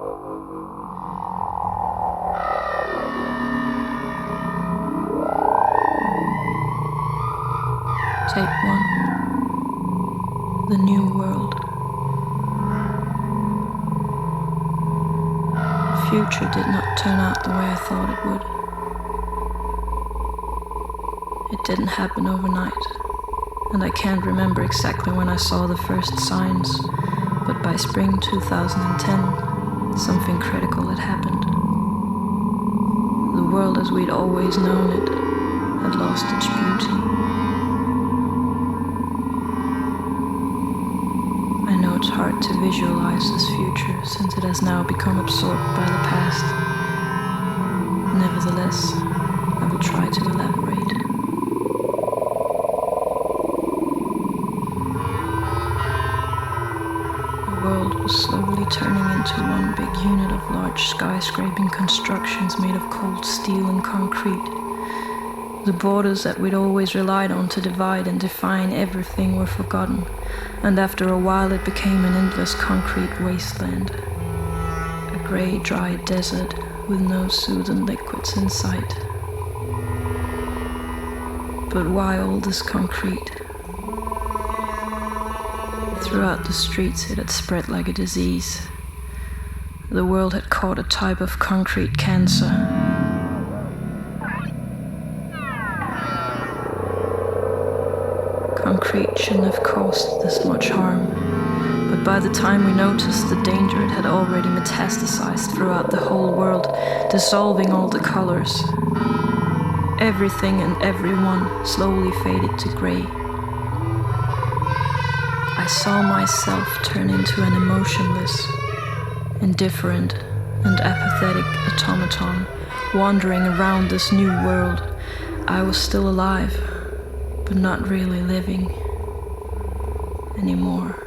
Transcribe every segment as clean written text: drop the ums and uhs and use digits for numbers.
Tape 1. The New World. The future did not turn out the way I thought it would. It didn't happen overnight, and I can't remember exactly when I saw the first signs, but by spring 2010, something critical had happened. The world as we'd always known it had lost its beauty. I know it's hard to visualize this future since it has now become absorbed by the past. Nevertheless, I will try to elaborate. The world was slowly turning into one big unit of large skyscraping constructions made of cold steel and concrete. The borders that we'd always relied on to divide and define everything were forgotten, and after a while it became an endless concrete wasteland. A grey, dry desert with no soothing liquids in sight. But why all this concrete? Throughout the streets it had spread like a disease. The world had caught a type of concrete cancer. Concrete shouldn't have caused this much harm, but by the time we noticed the danger, it had already metastasized throughout the whole world, dissolving all the colors. Everything and everyone slowly faded to gray. I saw myself turn into an emotionless, indifferent, and apathetic automaton, wandering around this new world. I was still alive, but not really living anymore.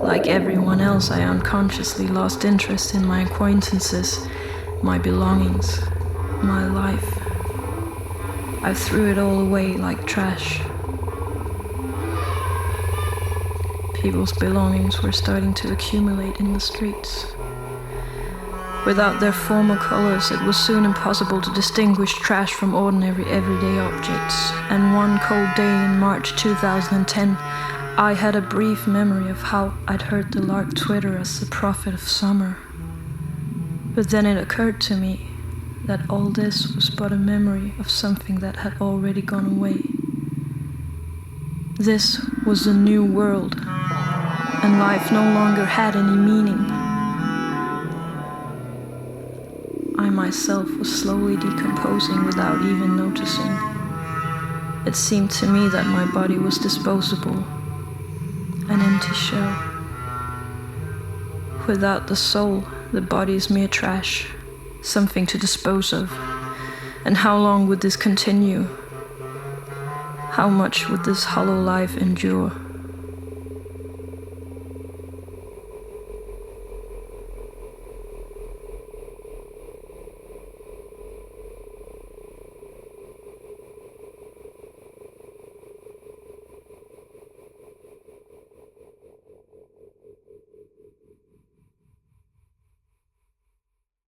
Like everyone else, I unconsciously lost interest in my acquaintances, my belongings, my life. I threw it all away like trash. People's belongings were starting to accumulate in the streets. Without their former colors, it was soon impossible to distinguish trash from ordinary everyday objects. And one cold day in March 2010, I had a brief memory of how I'd heard the lark twitter as the prophet of summer. But then it occurred to me that all this was but a memory of something that had already gone away. This was a new world, and life no longer had any meaning. I myself was slowly decomposing without even noticing. It seemed to me that my body was disposable, an empty shell. Without the soul, the body is mere trash, something to dispose of. And how long would this continue? How much would this hollow life endure?